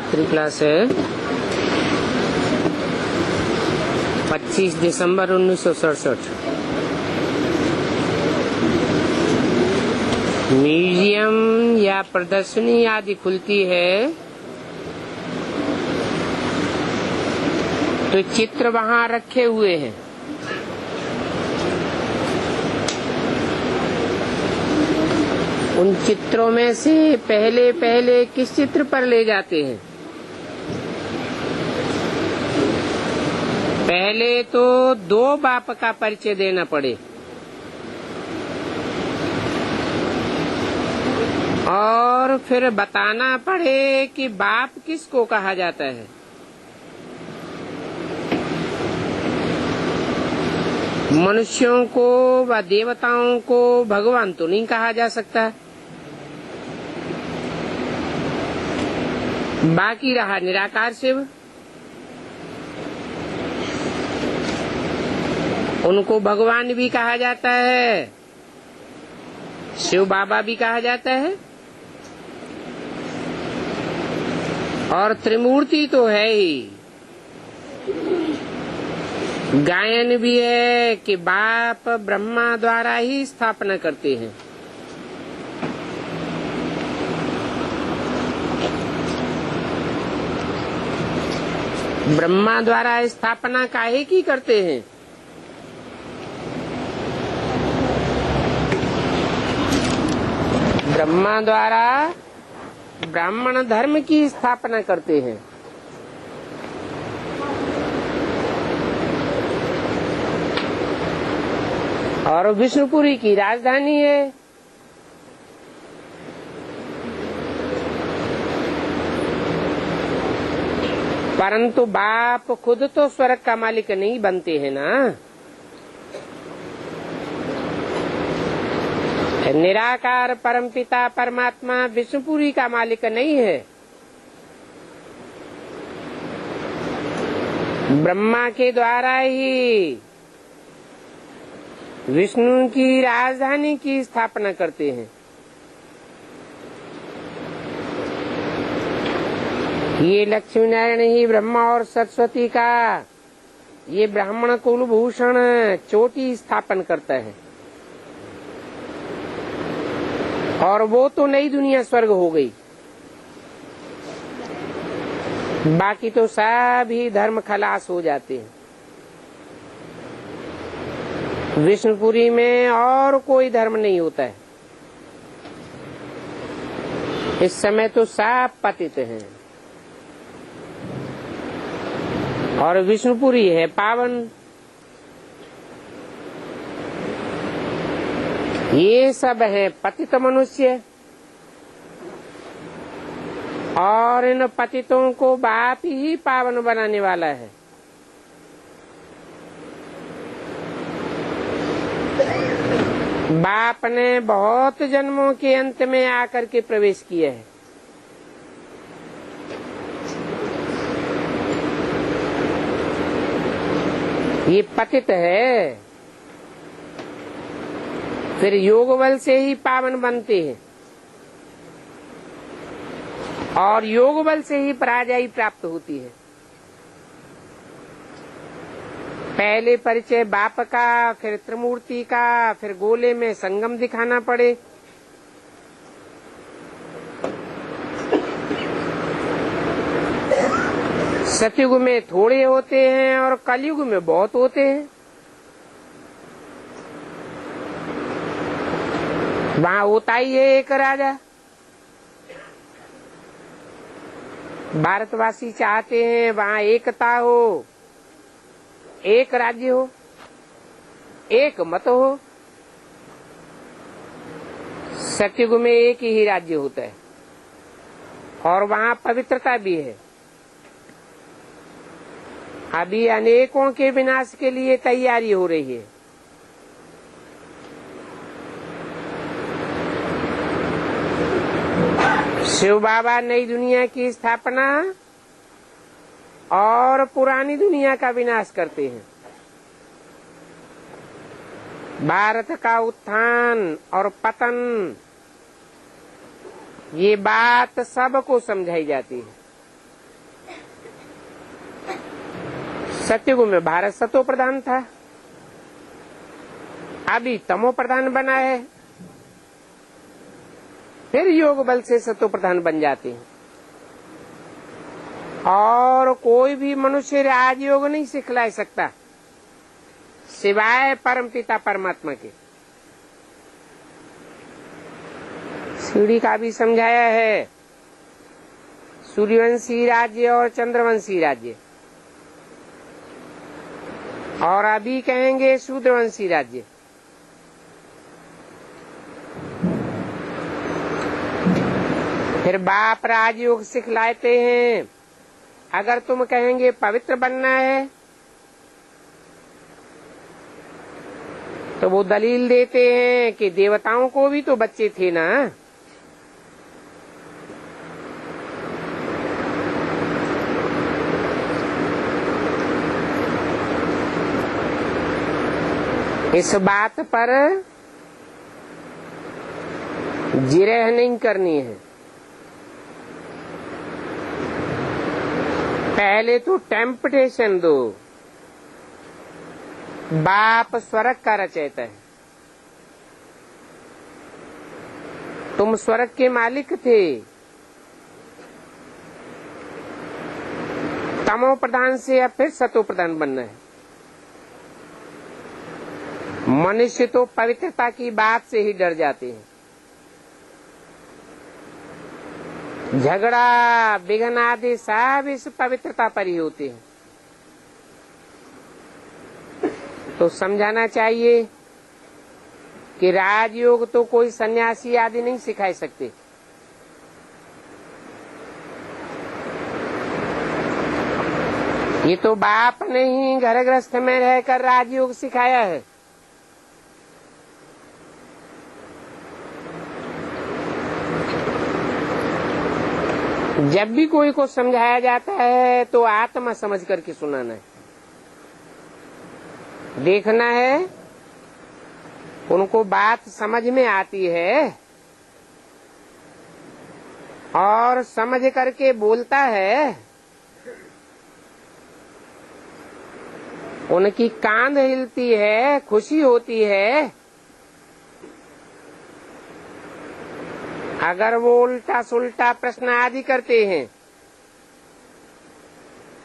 रात्रि क्लास है 25 दिसंबर 1967। म्यूजियम या प्रदर्शनी आदि खुलती है तो चित्र वहाँ रखे हुए हैं। उन चित्रों में से पहले पहले किस चित्र पर ले जाते हैं? पहले तो दो बाप का परिचय देना पड़े और फिर बताना पड़े कि बाप किसको कहा जाता है। मनुष्यों को व देवताओं को भगवान तो नहीं कहा जा सकता। बाकी रहा निराकार शिव, उनको भगवान भी कहा जाता है, शिव बाबा भी कहा जाता है, और त्रिमूर्ति तो है ही। गायन भी है कि बाप ब्रह्मा द्वारा ही स्थापना करते हैं। ब्रह्मा द्वारा स्थापना काहे की करते हैं? ब्रह्मा द्वारा ब्राह्मण धर्म की स्थापना करते हैं। और विष्णुपुरी की राजधानी है। परंतु बाप खुद तो स्वर्ग का मालिक नहीं बनते हैं ना। निराकार परमपिता परमात्मा विष्णुपुरी का मालिक नहीं है। ब्रह्मा के द्वारा ही विष्णु की राजधानी की स्थापना करते हैं। ये लक्ष्मी नारायण ही ब्रह्मा और सरस्वती का ये ब्राह्मण कुलभूषण चोटी स्थापन करता है। और वो तो नई दुनिया स्वर्ग हो गई। बाकी तो सभी धर्म खलास हो जाते हैं। विष्णुपुरी में और कोई धर्म नहीं होता है। इस समय तो सब पतित हैं और विष्णुपुरी है पावन। ये सब है पतित मनुष्य और इन पतितों को बाप ही पावन बनाने वाला है। बाप ने बहुत जन्मों के अंत में आकर के प्रवेश किया है। ये पतित है, फिर योग बल से ही पावन बनते हैं और योग बल से ही पराजय प्राप्त होती है। पहले परिचय बाप का, फिर त्रिमूर्ति का, फिर गोले में संगम दिखाना पड़े। सतयुग में थोड़े होते हैं और कलयुग में बहुत होते हैं। वहाँ होता ही है एक राजा। भारतवासी चाहते हैं वहाँ एकता हो, एक राज्य हो, एक मत हो। सतयुग में एक ही राज्य होता है और वहाँ पवित्रता भी है। अभी अनेकों के विनाश के लिए तैयारी हो रही है। शिव बाबा नई दुनिया की स्थापना और पुरानी दुनिया का विनाश करते हैं। भारत का उत्थान और पतन ये बात सबको समझाई जाती है। सत्युग में भारत सतो प्रधान था, अभी तमो प्रधान बना है, फिर योग बल से सतो प्रधान बन जाते हैं। और कोई भी मनुष्य राजयोग नहीं सिखला सकता सिवाय परमपिता परमात्मा के। सीढ़ी का भी समझाया है, सूर्यवंशी राज्य और चंद्रवंशी राज्य, और अभी कहेंगे शूद्रवंशी राज्य। फिर बाप राजयोग सिखलाते हैं। अगर तुम कहेंगे पवित्र बनना है तो वो दलील देते हैं कि देवताओं को भी तो बच्चे थे ना, इस बात पर जिरह नहीं करनी है। पहले तो टेम्पटेशन दो। बाप स्वर्ग का रचयिता है, तुम स्वर्ग के मालिक थे, तमो प्रधान से अब फिर सतो प्रधान बनना है। मनुष्य तो पवित्रता की बात से ही डर जाते हैं। झगड़ा विघ्न आदि सब इस पवित्रता पर ही होते हैं। तो समझाना चाहिए कि राजयोग तो कोई सन्यासी आदि नहीं सिखा सकते। ये तो बाप ने ही घर गृहस्थ में रहकर राजयोग सिखाया है। जब भी कोई को समझाया जाता है तो आत्मा समझ करके सुनाना है, देखना है उनको बात समझ में आती है और समझ करके बोलता है, उनकी कांध हिलती है, खुशी होती है। अगर वो उल्टा सुल्टा प्रश्न आदि करते हैं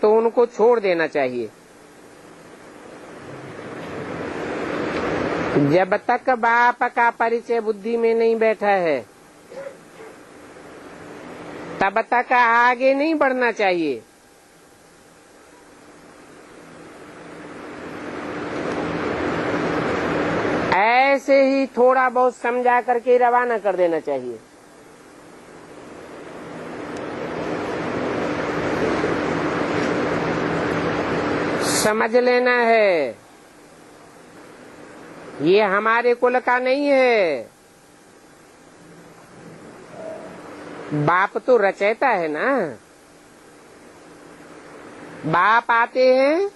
तो उनको छोड़ देना चाहिए। जब तक बाप का परिचय बुद्धि में नहीं बैठा है तब तक आगे नहीं बढ़ना चाहिए। ऐसे ही थोड़ा बहुत समझा करके रवाना कर देना चाहिए। समझ लेना है ये हमारे कुल का नहीं है, बाप तो रचयिता है ना। बाप आते हैं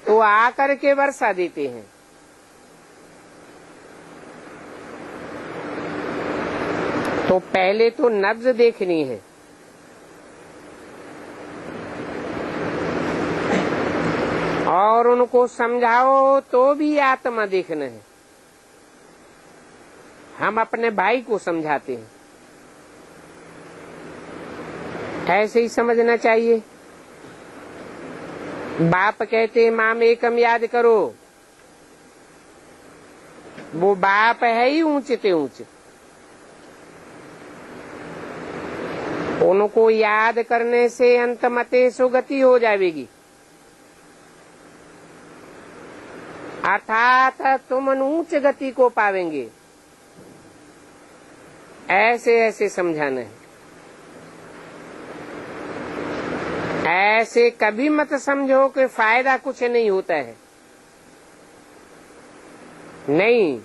तो आकर के वर्षा देते हैं। तो पहले तो नब्ज देखनी है, और उनको समझाओ तो भी आत्मा देखना है। हम अपने भाई को समझाते हैं, ऐसे ही समझना चाहिए। बाप कहते माम एकम याद करो, वो बाप है ही ऊंचते ऊंच। उनको याद करने से अंतमते सुगति हो जाएगी, अर्थात तुम ऊंच गति को पावेंगे। ऐसे ऐसे समझाना है। ऐसे कभी मत समझो कि फायदा कुछ नहीं होता है। नहीं,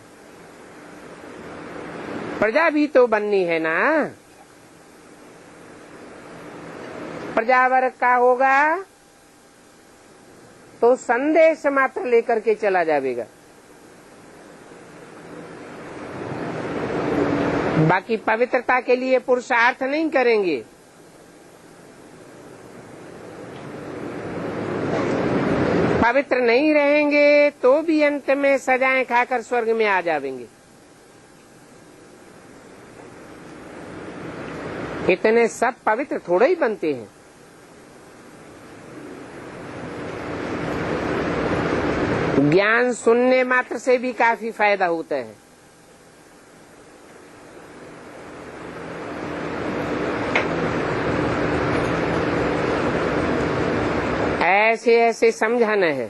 प्रजा भी तो बननी है ना। प्रजा वर्ग का होगा तो संदेश मात्र लेकर के चला जाएगा, बाकी पवित्रता के लिए पुरुषार्थ नहीं करेंगे। पवित्र नहीं रहेंगे तो भी अंत में सजाएं खाकर स्वर्ग में आ जाएंगे। इतने सब पवित्र थोड़े ही बनते हैं। ज्ञान सुनने मात्र से भी काफी फायदा होता है। ऐसे ऐसे समझाना है।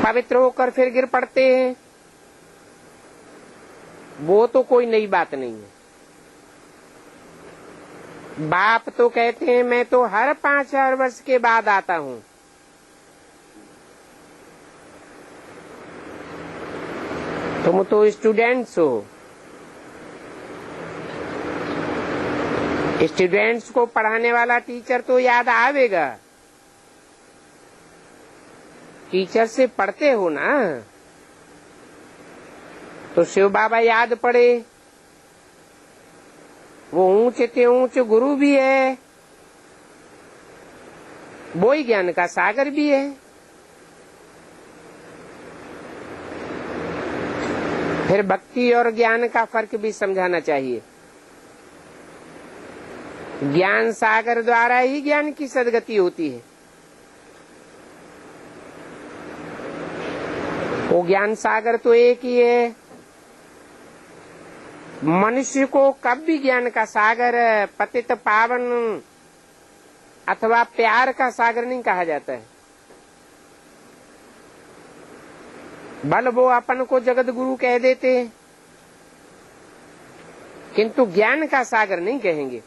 पवित्र होकर फिर गिर पड़ते हैं, वो तो कोई नई बात नहीं है। बाप तो कहते हैं मैं तो हर 5,000 वर्ष के बाद आता हूँ। तुम तो स्टूडेंट्स हो। स्टूडेंट्स को पढ़ाने वाला टीचर तो याद आवेगा। टीचर से पढ़ते हो ना, तो शिव बाबा याद पड़े। वो ऊंचे से ऊंच गुरु भी है, वो ही ज्ञान का सागर भी है। फिर भक्ति और ज्ञान का फर्क भी समझाना चाहिए। ज्ञान सागर द्वारा ही ज्ञान की सदगति होती है। वो ज्ञान सागर तो एक ही है। मनुष्य को कभी ज्ञान का सागर, पतित पावन अथवा प्यार का सागर नहीं कहा जाता है। भल वो अपन को जगत गुरु कह देते हैं, किंतु ज्ञान का सागर नहीं कहेंगे।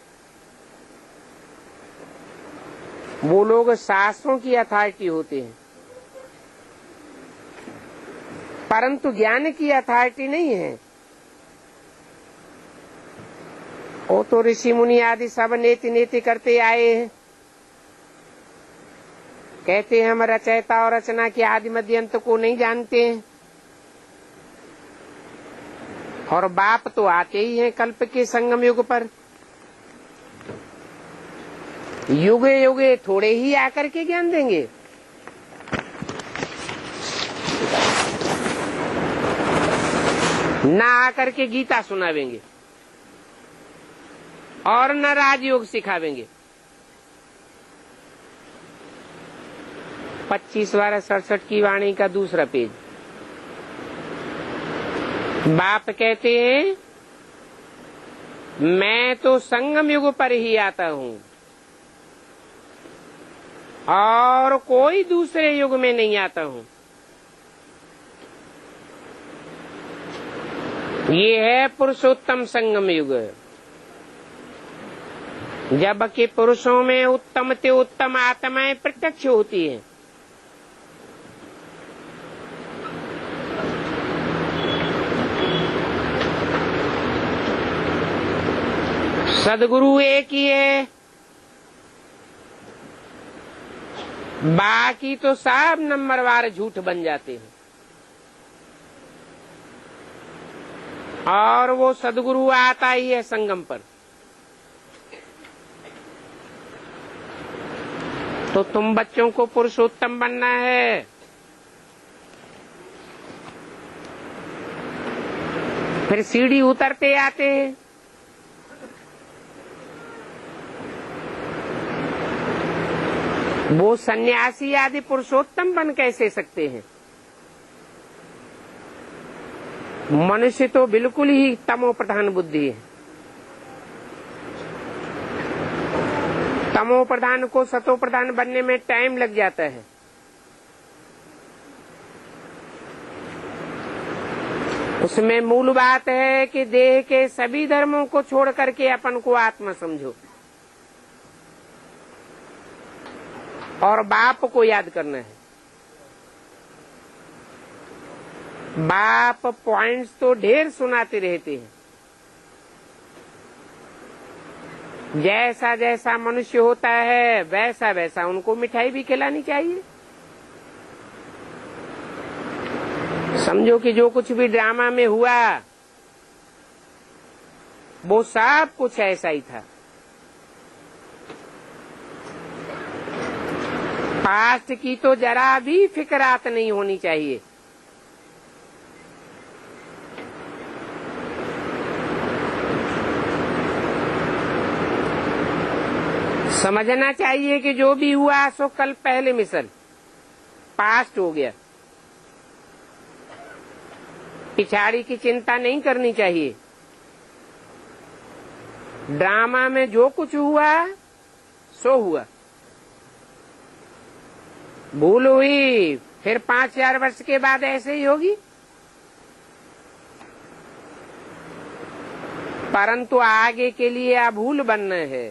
वो लोग शास्त्रों की अथॉरिटी होते हैं, परंतु ज्ञान की अथॉरिटी नहीं है। वो तो ऋषि मुनि आदि सब नेति नेति करते आए हैं। कहते हैं हम रचयिता और रचना के आदि मध्य अंत को नहीं जानते हैं। और बाप तो आते ही हैं कल्प के संगम युग पर। युगे युगे थोड़े ही आकर के ज्ञान देंगे। ना आकर के गीता सुनावेंगे और न राजयोग सिखावेंगे। 25/67 की वाणी का दूसरा पेज। बाप कहते हैं मैं तो संगम युग पर ही आता हूँ और कोई दूसरे युग में नहीं आता हूँ। ये है पुरुषोत्तम संगम युग, जबकि पुरुषों में उत्तम से उत्तम आत्माएं प्रत्यक्ष होती हैं। सदगुरु एक ही है, बाकी तो सब नंबरवार झूठ बन जाते हैं। और वो सदगुरु आता ही है संगम पर। तो तुम बच्चों को पुरुषोत्तम बनना है। फिर सीढ़ी उतरते आते हैं। वो सन्यासी आदि पुरुषोत्तम बन कैसे सकते हैं? मनुष्य तो बिल्कुल ही तमो प्रधान बुद्धि है। तमो प्रधान को सतो प्रधान बनने में टाइम लग जाता है। उसमें मूल बात है कि देह के सभी धर्मों को छोड़ करके अपन को आत्मा समझो और बाप को याद करना है। बाप पॉइंट्स तो ढेर सुनाते रहते हैं। जैसा जैसा मनुष्य होता है वैसा वैसा उनको मिठाई भी खिलानी चाहिए। समझो कि जो कुछ भी ड्रामा में हुआ वो सब कुछ ऐसा ही था। पास्ट की तो जरा भी फिक्रात नहीं होनी चाहिए। समझना चाहिए कि जो भी हुआ सो कल पहले मिसल पास्ट हो गया। पिछाड़ी की चिंता नहीं करनी चाहिए। ड्रामा में जो कुछ हुआ सो हुआ। भूल हुई फिर 5000 वर्ष के बाद ऐसे ही होगी, परंतु आगे के लिए अभूल बनना है।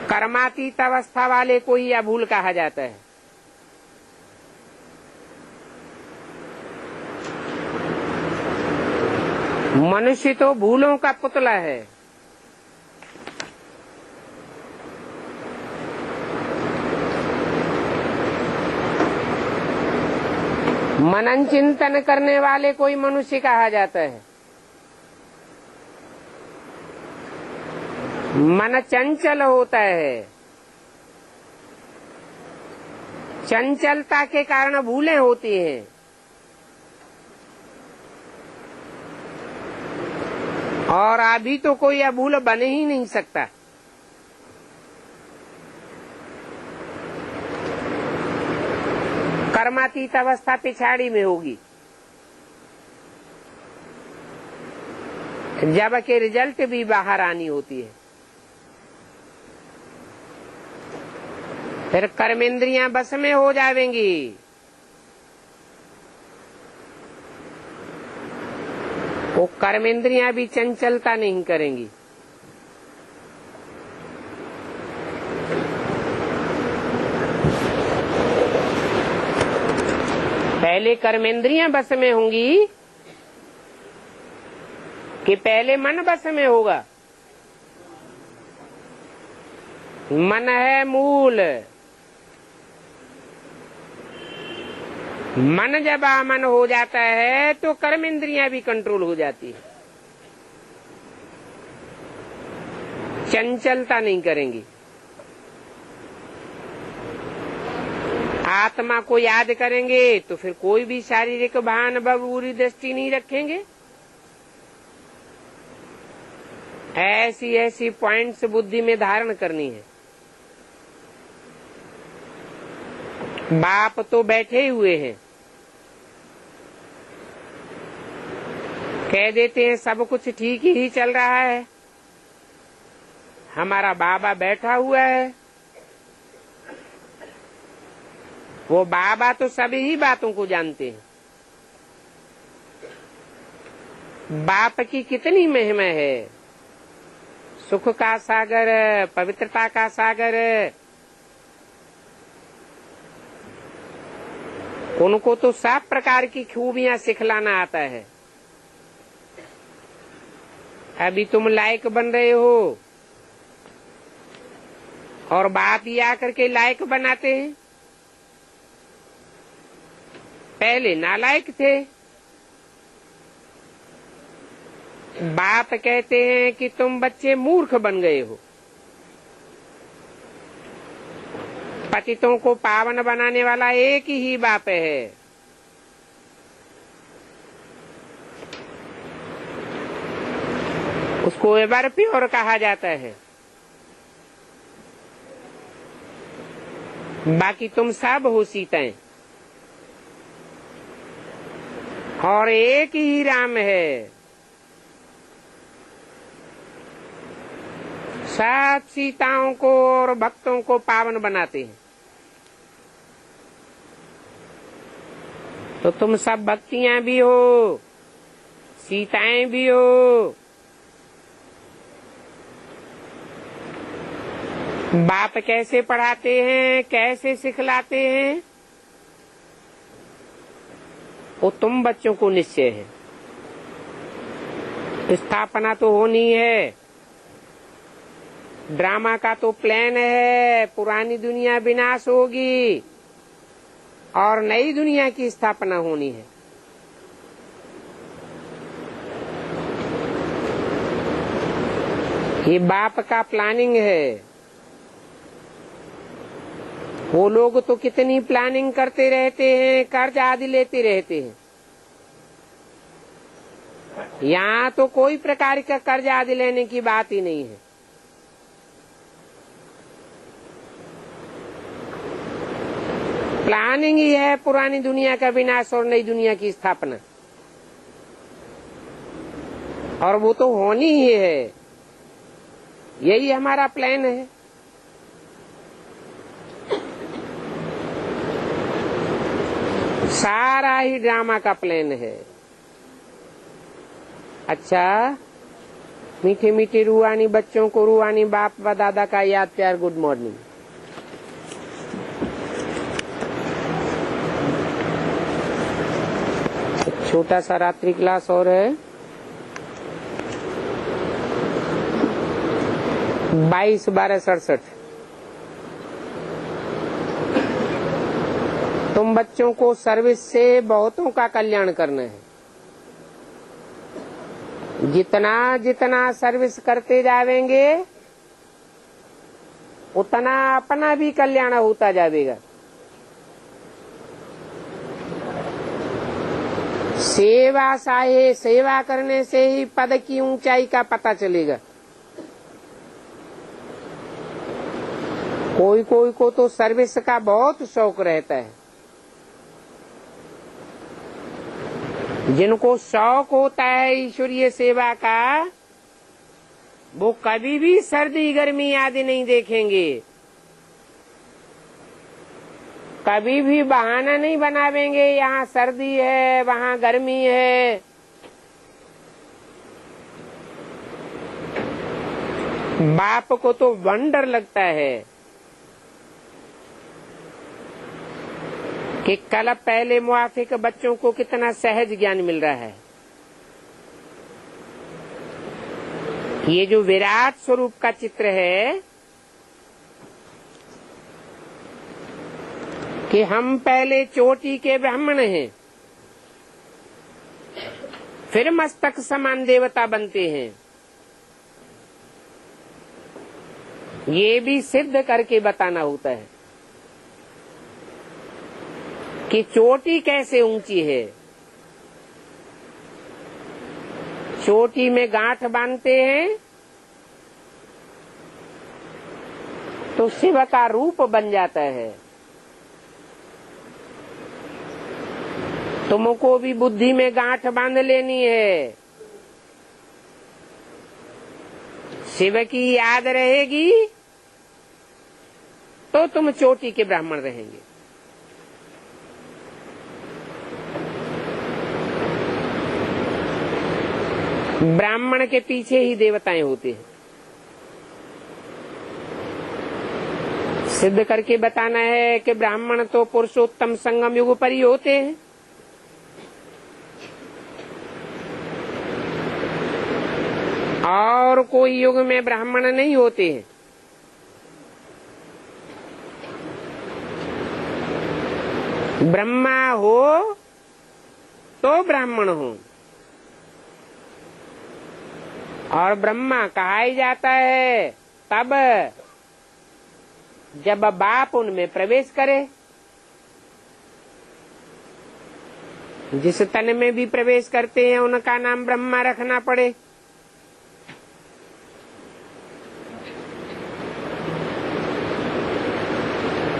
कर्मातीत अवस्था वाले को ही अभूल कहा जाता है। मनुष्य तो भूलों का पुतला है। मनन चिंतन करने वाले को ही मनुष्य कहा जाता है। मन चंचल होता है। चंचलता के कारण भूलें होती हैं। और अभी तो कोई अभूल बन ही नहीं सकता। कर्मातीत अवस्था पिछाड़ी में होगी, जबकि रिजल्ट भी बाहर आनी होती है। फिर कर्मेंद्रियां बस में हो जाएंगी। वो कर्मेंद्रियां भी चंचलता नहीं करेंगी। पहले कर्मेंद्रियां बस में होंगी कि पहले मन बस में होगा? मन है मूल। मन जब आमन हो जाता है तो कर्मेंद्रियां भी कंट्रोल हो जाती है। चंचलता नहीं करेंगी। आत्मा को याद करेंगे तो फिर कोई भी शारीरिक भान बुरी दृष्टि नहीं रखेंगे। ऐसी ऐसी पॉइंट्स बुद्धि में धारण करनी है। बाप तो बैठे हुए हैं, कह देते हैं सब कुछ ठीक ही चल रहा है, हमारा बाबा बैठा हुआ है। वो बाबा तो सभी ही बातों को जानते हैं। बाप की कितनी महिमा है। सुख का सागर, पवित्रता का सागर। उनको तो सब प्रकार की खूबियां सिखलाना आता है। अभी तुम लायक बन रहे हो और बाप ही आकर के लायक बनाते हैं। पहले नालायक थे। बाप कहते हैं कि तुम बच्चे मूर्ख बन गए हो। पतितों को पावन बनाने वाला एक ही बाप है। उसको एवर प्योर कहा जाता है। बाकी तुम सब हो सीताएं और एक ही राम है। सब सीताओं को और भक्तों को पावन बनाते हैं। तो तुम सब भक्तियां भी हो, सीताएं भी हो। बाप कैसे पढ़ाते हैं, कैसे सिखलाते हैं, वो तुम बच्चों को निश्चय है। स्थापना तो होनी है। ड्रामा का तो प्लान है। पुरानी दुनिया विनाश होगी और नई दुनिया की स्थापना होनी है। ये बाप का प्लानिंग है। वो लोग तो कितनी प्लानिंग करते रहते हैं, कर्ज आदि लेते रहते हैं। यहाँ तो कोई प्रकार का कर्ज आदि लेने की बात ही नहीं है। प्लानिंग ही है पुरानी दुनिया का विनाश और नई दुनिया की स्थापना, और वो तो होनी ही है। यही हमारा प्लान है। सारा ही ड्रामा का प्लान है। अच्छा, मीठे मीठे रूहानी बच्चों को रूहानी बाप व दादा का याद प्यार गुड मॉर्निंग। छोटा सा रात्रि क्लास और है। 22/12/67। तुम बच्चों को सर्विस से बहुतों का कल्याण करना है। जितना जितना सर्विस करते जाएंगे उतना अपना भी कल्याण होता जाएगा। सेवा साहे सेवा करने से ही पद की ऊंचाई का पता चलेगा। कोई कोई को तो सर्विस का बहुत शौक रहता है। जिनको शौक होता है ईश्वरीय सेवा का, वो कभी भी सर्दी गर्मी आदि नहीं देखेंगे, कभी भी बहाना नहीं बनावेंगे यहाँ सर्दी है वहाँ गर्मी है। बाप को तो वंडर लगता है कि कल पहले मुआफिक बच्चों को कितना सहज ज्ञान मिल रहा है। ये जो विराट स्वरूप का चित्र है कि हम पहले चोटी के ब्राह्मण हैं, फिर मस्तक समान देवता बनते हैं, ये भी सिद्ध करके बताना होता है कि चोटी कैसे ऊंची है। चोटी में गांठ बांधते हैं तो शिव का रूप बन जाता है। तुमको भी बुद्धि में गांठ बांध लेनी है। शिव की याद रहेगी तो तुम चोटी के ब्राह्मण रहेंगे। ब्राह्मण के पीछे ही देवताएं होते हैं। सिद्ध करके बताना है कि ब्राह्मण तो पुरुषोत्तम संगम युग पर ही होते हैं। और कोई युग में ब्राह्मण नहीं होते हैं। ब्रह्मा हो तो ब्राह्मण हो, और ब्रह्मा कहा ही जाता है तब जब बाप उनमें प्रवेश करे। जिस तन में भी प्रवेश करते हैं उनका नाम ब्रह्मा रखना पड़े।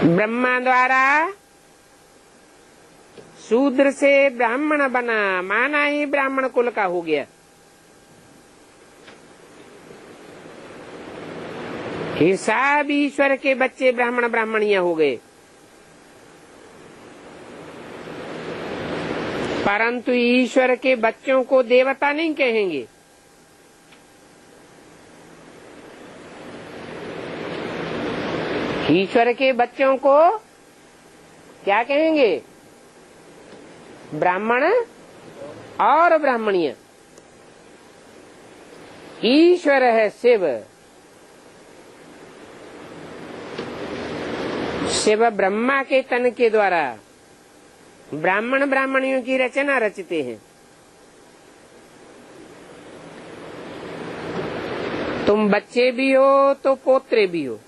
ब्रह्मा द्वारा शूद्र से ब्राह्मण बना, माना ही ब्राह्मण कुल का हो गया। फिर सब ईश्वर के बच्चे ब्राह्मण ब्राह्मणियां हो गए। परंतु ईश्वर के बच्चों को देवता नहीं कहेंगे। ईश्वर के बच्चों को क्या कहेंगे? ब्राह्मण और ब्राह्मणियां। ईश्वर है शिव, शिव ब्रह्मा के तन के द्वारा ब्राह्मण ब्राह्मणियों की रचना रचते हैं। तुम बच्चे भी हो तो पोत्रे भी हो।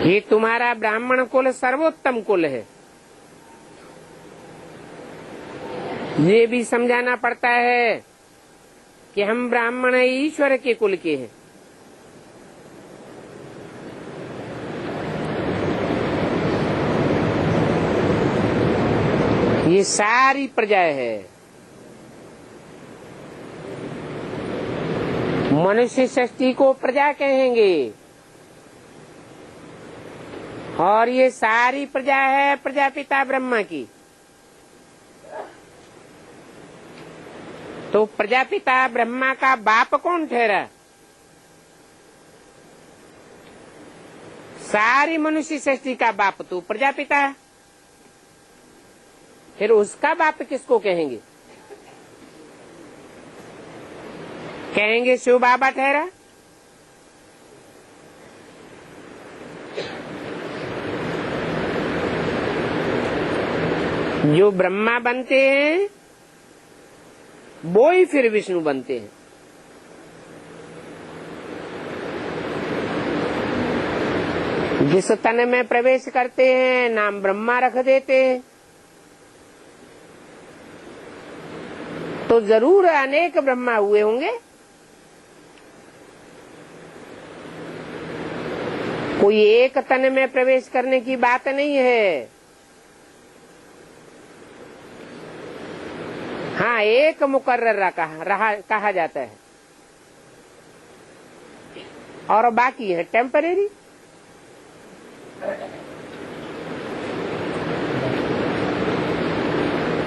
ये तुम्हारा ब्राह्मण कुल सर्वोत्तम कुल है, ये भी समझाना पड़ता है कि हम ब्राह्मण ईश्वर के कुल के हैं। ये सारी प्रजा है। मनुष्य सृष्टि को प्रजा कहेंगे और ये सारी प्रजा है प्रजापिता ब्रह्मा की। तो प्रजापिता ब्रह्मा का बाप कौन ठहरा? सारी मनुष्य सृष्टि का बाप तो प्रजापिता। फिर उसका बाप किसको कहेंगे? कहेंगे शिव बाबा ठहरा। जो ब्रह्मा बनते हैं वो ही फिर विष्णु बनते हैं। जिस तन में प्रवेश करते हैं नाम ब्रह्मा रख देते हैं, तो जरूर अनेक ब्रह्मा हुए होंगे। कोई एक तन में प्रवेश करने की बात नहीं है। हाँ, एक मुकर्रर कहा जाता है और बाकी है टेम्परेरी।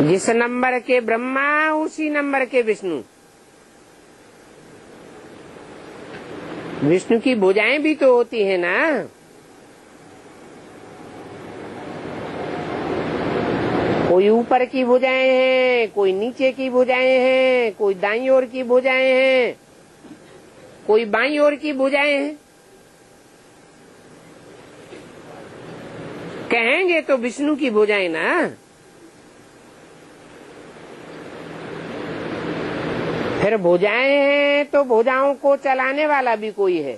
जिस नंबर के ब्रह्मा उसी नंबर के विष्णु। विष्णु की भुजाएं भी तो होती है ना। कोई ऊपर की भुजाएं हैं, कोई नीचे की भुजाएं हैं, कोई दाईं ओर की भुजाएं हैं, कोई बाईं ओर की भुजाएं हैं। कहेंगे तो विष्णु की भुजाएं ना। फिर भुजाएं हैं तो भुजाओं को चलाने वाला भी कोई है।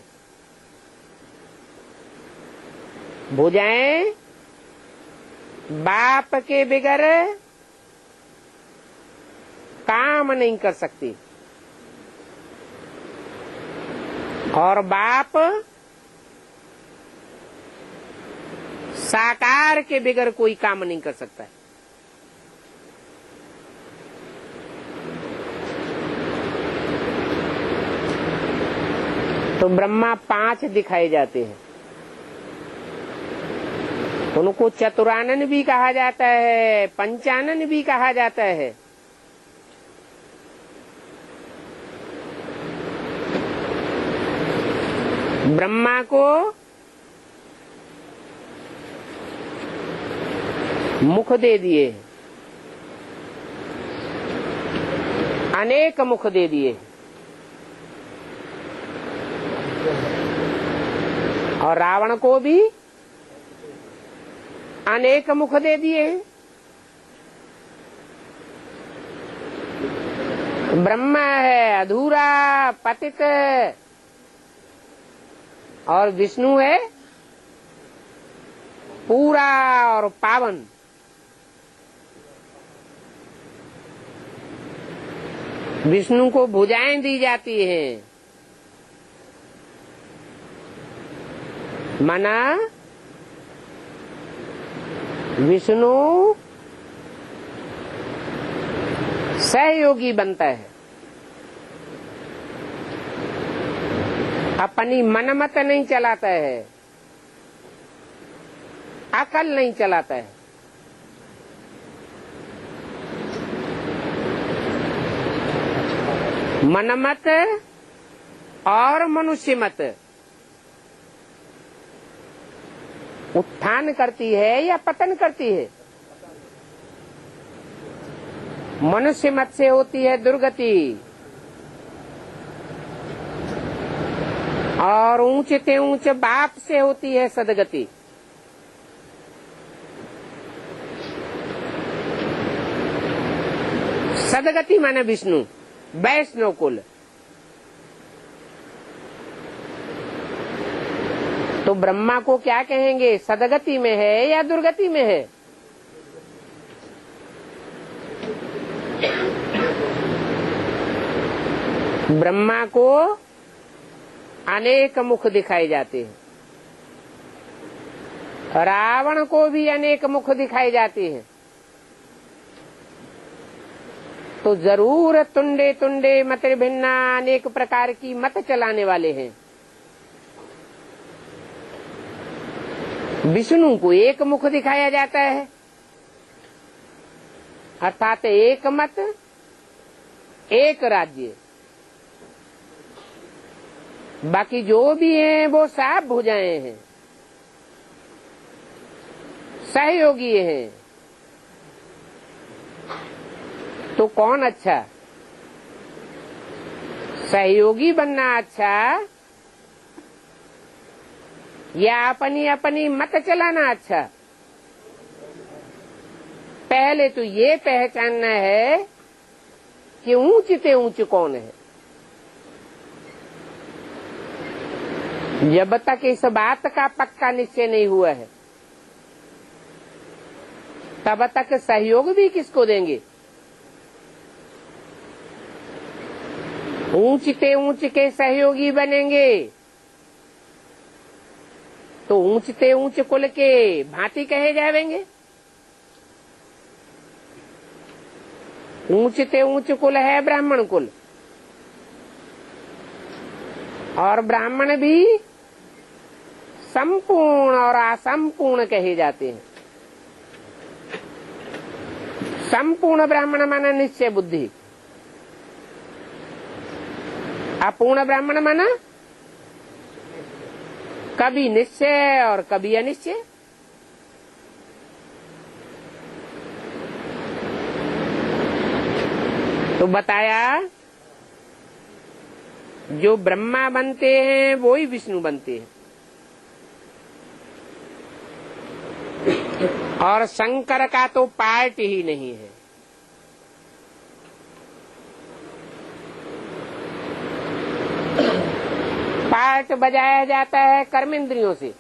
भुजाएं बाप के बिगर काम नहीं कर सकती और बाप साकार के बिगर कोई काम नहीं कर सकता है। तो ब्रह्मा 5 दिखाए जाते हैं। उनको चतुरानन भी कहा जाता है, पंचानन भी कहा जाता है। ब्रह्मा को मुख दे दिए, अनेक मुख दे दिए, और रावण को भी अनेक मुख दे दिए। ब्रह्मा है अधूरा पतित और विष्णु है पूरा और पावन। विष्णु को भुजाएं दी जाती हैं, माना विष्णु सहयोगी बनता है, अपनी मनमत नहीं चलाता है, अकल नहीं चलाता है। मनमत और मनुष्य मत उत्थान करती है या पतन करती है? मनुष्य मत से होती है दुर्गति और ऊंचते ऊंच बाप से होती है सदगति। सदगति माने विष्णु, वैष्णव कुल। तो ब्रह्मा को क्या कहेंगे, सदगति में है या दुर्गति में है? ब्रह्मा को अनेक मुख दिखाए जाते हैं, रावण को भी अनेक मुख दिखाए जाते हैं। तो जरूर तुंडे तुंडे मत भिन्ना अनेक प्रकार की मत चलाने वाले हैं। विष्णु को एक मुख दिखाया जाता है, अर्थात एक मत एक राज्य। बाकी जो भी हैं वो साफ भुजाएं हैं, सहयोगी हैं। तो कौन अच्छा, सहयोगी बनना अच्छा या अपनी अपनी मत चलाना अच्छा? पहले तो ये पहचानना है कि ऊंच से ऊंच कौन है। जब तक इस बात का पक्का निश्चय नहीं हुआ है तब तक सहयोग भी किसको देंगे? ऊंच से ऊंच के सहयोगी बनेंगे तो ऊंच से ऊंच कुल के भांति कहे जाएंगे। ऊंच से ऊंच कुल है ब्राह्मण कुल, और ब्राह्मण भी संपूर्ण और असंपूर्ण कहे जाते हैं। संपूर्ण ब्राह्मण माना निश्चय बुद्धि, अपूर्ण ब्राह्मण माना कभी निश्चय और कभी अनिश्चय। तो बताया जो ब्रह्मा बनते हैं वो ही विष्णु बनते हैं, और शंकर का तो पार्ट ही नहीं है। पार्ट बजाया जाता है कर्मेंद्रियों से।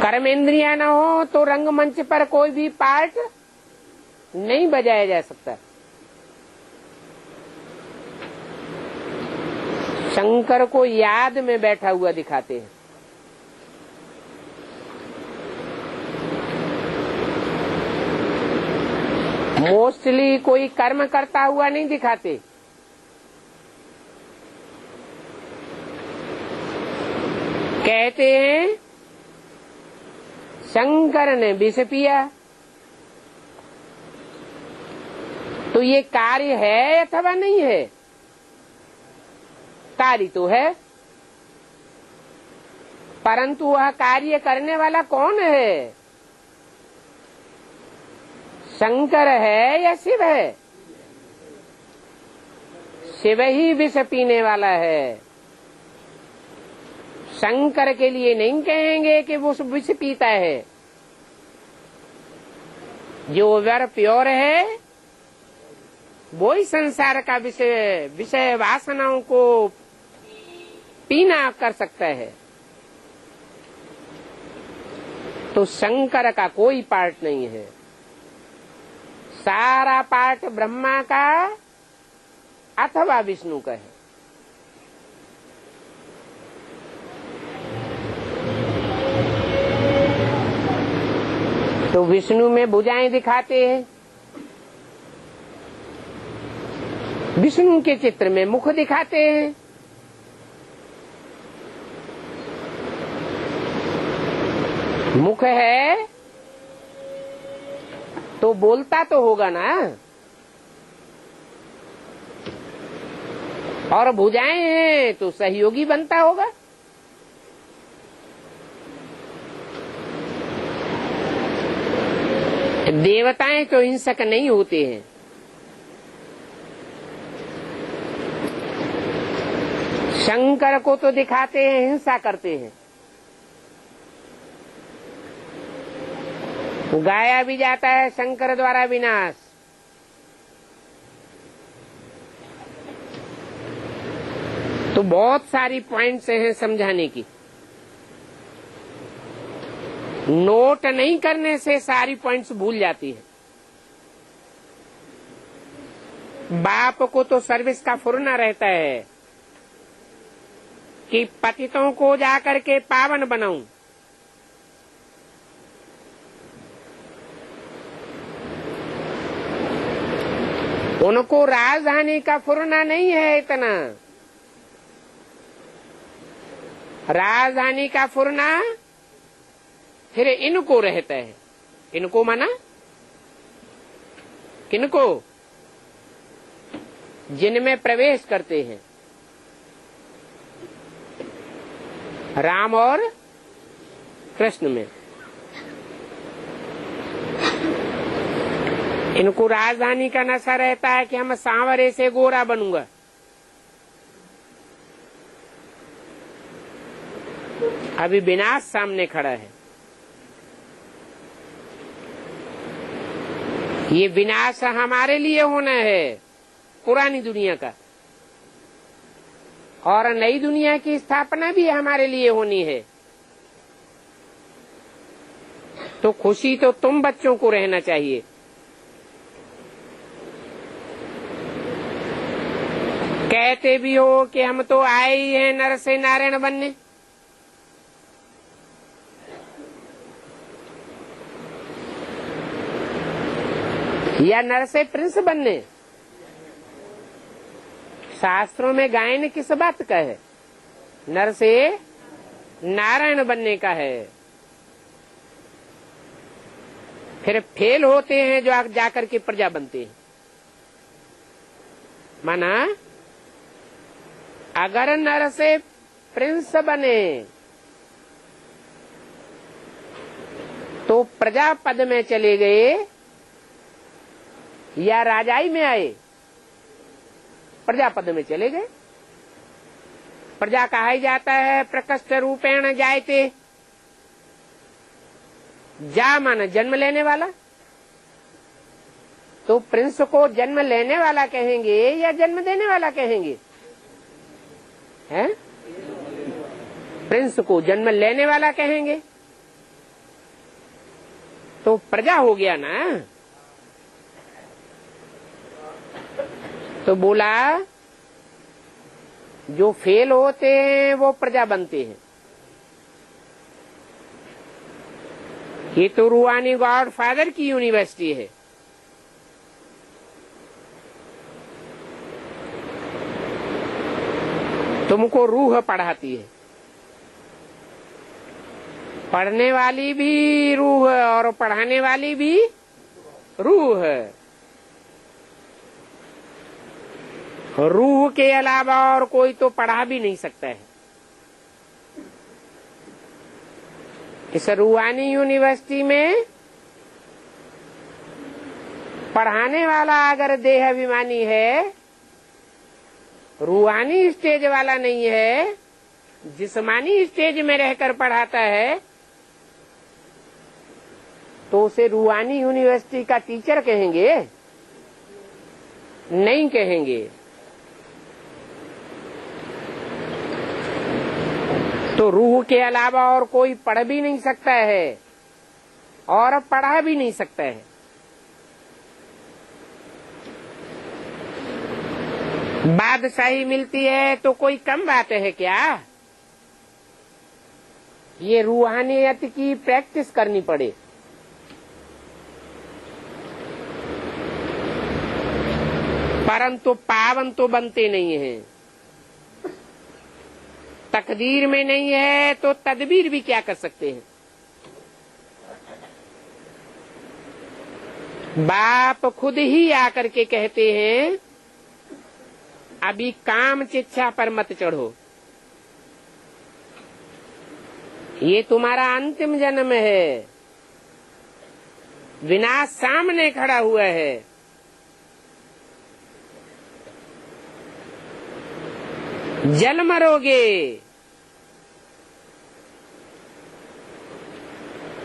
कर्मेंद्रियां न हो तो रंगमंच पर कोई भी पार्ट नहीं बजाया जा सकता। शंकर को याद में बैठा हुआ दिखाते हैं। मोस्टली कोई कर्म करता हुआ नहीं दिखाते। कहते हैं शंकर ने विष पिया, तो ये कार्य है अथवा नहीं है? कार्य तो है, परंतु वह कार्य करने वाला कौन है? शंकर है या शिव है? शिव ही विष पीने वाला है। शंकर के लिए नहीं कहेंगे कि वो विष पीता है। जो वर प्योर है वो ही संसार का विषय वासनाओं को पीना कर सकता है। तो शंकर का कोई पार्ट नहीं है, सारा पार्ट ब्रह्मा का अथवा विष्णु का है। तो विष्णु में भुजाएं दिखाते हैं, विष्णु के चित्र में मुख दिखाते हैं। मुख है तो बोलता तो होगा ना, और भुजाएं हैं तो सहयोगी बनता होगा। देवताएं तो हिंसक नहीं होते हैं। शंकर को तो दिखाते हैं हिंसा करते हैं। गाया भी जाता है शंकर द्वारा विनाश। तो बहुत सारी पॉइंट्स हैं समझाने की। नोट नहीं करने से सारी पॉइंट्स भूल जाती है। बाप को तो सर्विस का फुरना रहता है कि पतितों को जाकर के पावन बनाऊं। उनको राजधानी का फुरना नहीं है इतना। राजधानी का फुरना फिर इनको रहता है। इनको माना किनको? जिनमें प्रवेश करते हैं, राम और कृष्ण में। इनको राजधानी का नशा रहता है कि हम सांवरे से गोरा बनूंगा। अभी विनाश सामने खड़ा है। ये विनाश हमारे लिए होना है, पुरानी दुनिया का, और नई दुनिया की स्थापना भी हमारे लिए होनी है। तो खुशी तो तुम बच्चों को रहना चाहिए। कहते भी हो कि हम तो आए ही हैं नर से नारायण बनने। या नर से प्रिंस बनने। शास्त्रों में गायन किस बात का है? नर से नारायण बनने का है। फिर फेल होते हैं जो जाकर के प्रजा बनते हैं। माना अगर नर से प्रिंस बने तो प्रजा पद में चले गए या राजाई में आए? प्रजा पद में चले गए। प्रजा कहा ही जाता है प्रकृष्ट रूपेण जायते। जा माना जन्म लेने वाला। तो प्रिंस को जन्म लेने वाला कहेंगे या जन्म देने वाला कहेंगे? हैं? प्रिंस को जन्म लेने वाला कहेंगे। तो प्रजा हो गया ना। तो बोला जो फेल होते हैं वो प्रजा बनते हैं। ये तो रूहानी गॉड फादर की यूनिवर्सिटी है। तुमको रूह पढ़ाती है। पढ़ने वाली भी रूह और पढ़ाने वाली भी रूह। रूह के अलावा और कोई तो पढ़ा भी नहीं सकता है। इस रूहानी यूनिवर्सिटी में पढ़ाने वाला अगर देह अभिमानी है, रूहानी स्टेज वाला नहीं है, जिस्मानी स्टेज में रहकर पढ़ाता है, तो उसे रूहानी यूनिवर्सिटी का टीचर कहेंगे? नहीं कहेंगे। तो रूह के अलावा और कोई पढ़ भी नहीं सकता है और पढ़ा भी नहीं सकता है। बादशाही मिलती है तो कोई कम बात है क्या? ये रूहानियत की प्रैक्टिस करनी पड़े। परंतु पावन तो बनते नहीं हैं। तकदीर में नहीं है तो तदबीर भी क्या कर सकते हैं। बाप खुद ही आकर के कहते हैं अभी काम चिच्छा पर मत चढ़ो, ये तुम्हारा अंतिम जन्म है। विनाश सामने खड़ा हुआ है। जल मरोगे।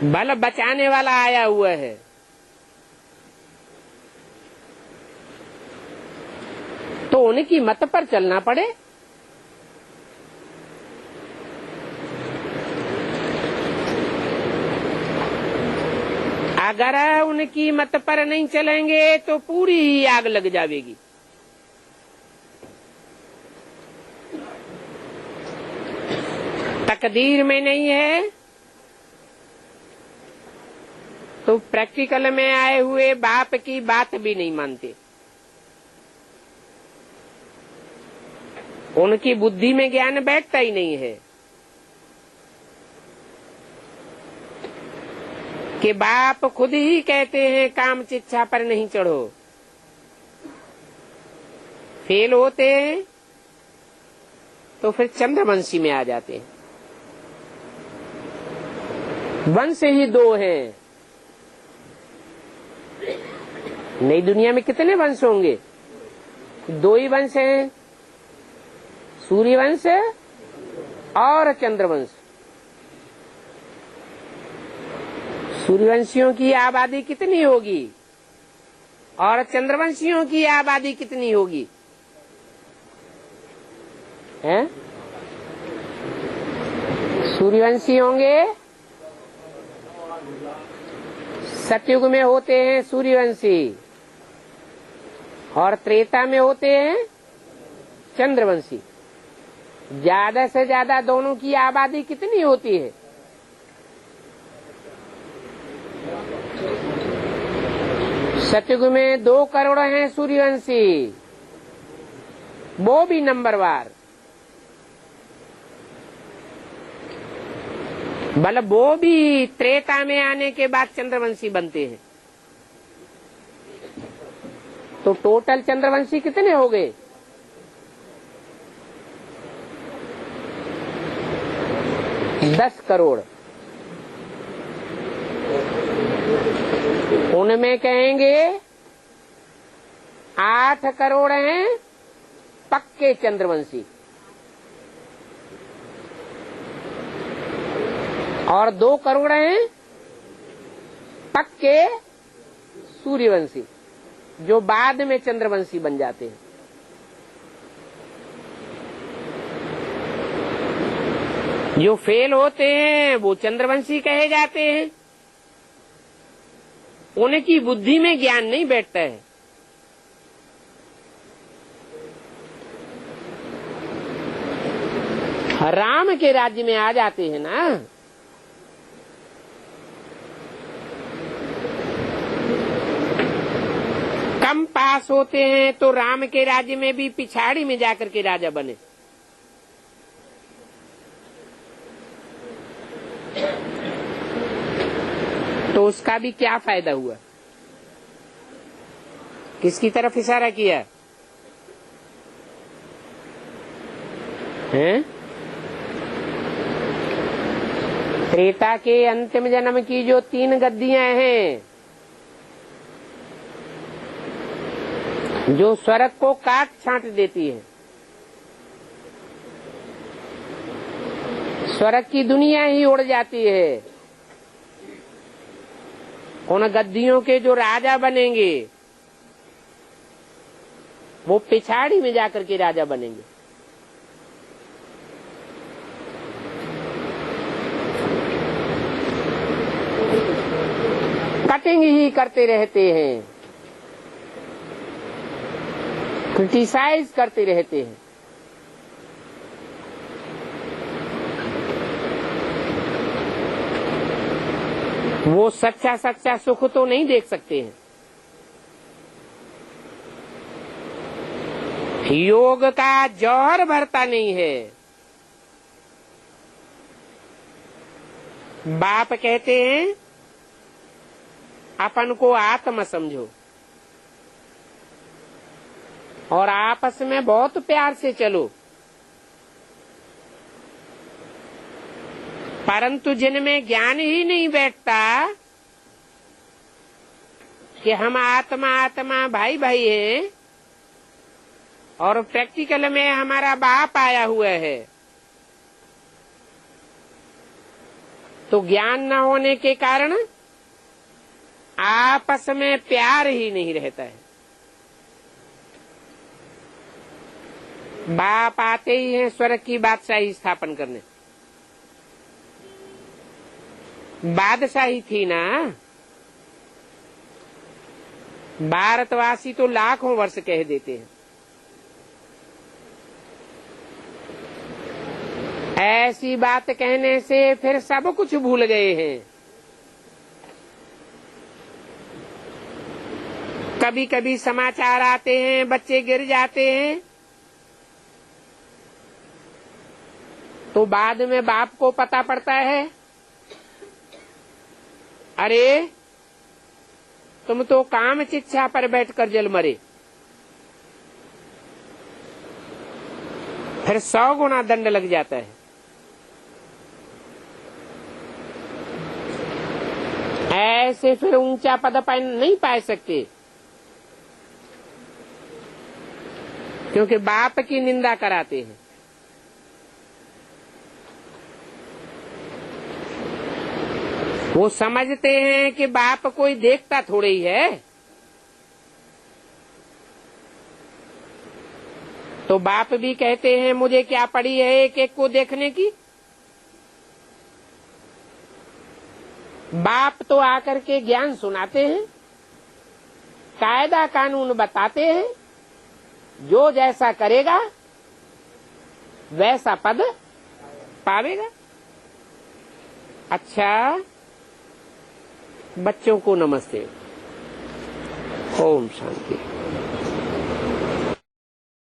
बल बचाने वाला आया हुआ है। तो उनकी मत पर चलना पड़े। अगर उनकी मत पर नहीं चलेंगे तो पूरी ही आग लग जाएगी। तकदीर में नहीं है तो प्रैक्टिकल में आए हुए बाप की बात भी नहीं मानते। उनकी बुद्धि में ज्ञान बैठता ही नहीं है कि बाप खुद ही कहते हैं काम शिक्षा पर नहीं चढ़ो। फेल होते हैं तो फिर चंद्रवंशी में आ जाते हैं। वंश ही दो हैं। नई दुनिया में कितने वंश होंगे? दो ही वंश हैं, सूर्यवंश और चंद्रवंश। सूर्यवंशियों की आबादी कितनी होगी और चंद्रवंशियों की आबादी कितनी होगी? हैं? सूर्यवंशी होंगे, सतयुग में होते हैं सूर्यवंशी और त्रेता में होते हैं चंद्रवंशी। ज्यादा से ज्यादा दोनों की आबादी कितनी होती है? सतयुग में 2 करोड़ हैं सूर्यवंशी, वो भी नंबरवार। मतलब वो भी त्रेता में आने के बाद चंद्रवंशी बनते हैं। तो टोटल चंद्रवंशी कितने हो गए? 10 करोड़। उनमें कहेंगे 8 करोड़ हैं पक्के चंद्रवंशी और 2 करोड़ हैं पक्के सूर्यवंशी, जो बाद में चंद्रवंशी बन जाते हैं। जो फेल होते हैं वो चंद्रवंशी कहे जाते हैं। उनकी बुद्धि में ज्ञान नहीं बैठता है। राम के राज्य में आ जाते हैं ना, कम पास होते हैं तो राम के राज्य में भी पिछाड़ी में जाकर के राजा बने। तो उसका भी क्या फायदा हुआ? किसकी तरफ इशारा किया है? त्रेता के अंतिम जन्म की जो 3 गद्दियां हैं, जो स्वर्ग को काट छांट देती है, स्वर्ग की दुनिया ही उड़ जाती है। उन गद्दियों के जो राजा बनेंगे वो पिछाड़ी में जाकर के राजा बनेंगे। कटिंग ही करते रहते हैं, क्रिटिसाइज करते रहते हैं। वो सच्चा सच्चा सुख तो नहीं देख सकते हैं। योग का जौहर भरता नहीं है। बाप कहते हैं अपन को आत्मा समझो और आपस में बहुत प्यार से चलो, परंतु जिनमें ज्ञान ही नहीं बैठता कि हम आत्मा आत्मा भाई भाई हैं और प्रैक्टिकल में हमारा बाप आया हुआ है, तो ज्ञान न होने के कारण आपस में प्यार ही नहीं रहता है। बाप आते ही हैं स्वर्ग की बादशाही स्थापन करने। बादशाही थी ना, भारतवासी तो लाखों वर्ष कह देते हैं। ऐसी बात कहने से फिर सब कुछ भूल गए हैं। कभी कभी समाचार आते हैं, बच्चे गिर जाते हैं, तो बाद में बाप को पता पड़ता है, अरे तुम तो काम शिक्षा पर बैठकर जल मरे। फिर 100 गुना दंड लग जाता है। ऐसे फिर ऊंचा पद नहीं पा सकते, क्योंकि बाप की निंदा कराते हैं। वो समझते हैं कि बाप कोई देखता थोड़े ही है, तो बाप भी कहते हैं मुझे क्या पड़ी है एक एक को देखने की। बाप तो आकर के ज्ञान सुनाते हैं, कायदा कानून बताते हैं, जो जैसा करेगा वैसा पद पावेगा। अच्छा, बच्चों को नमस्ते। ओम शांति।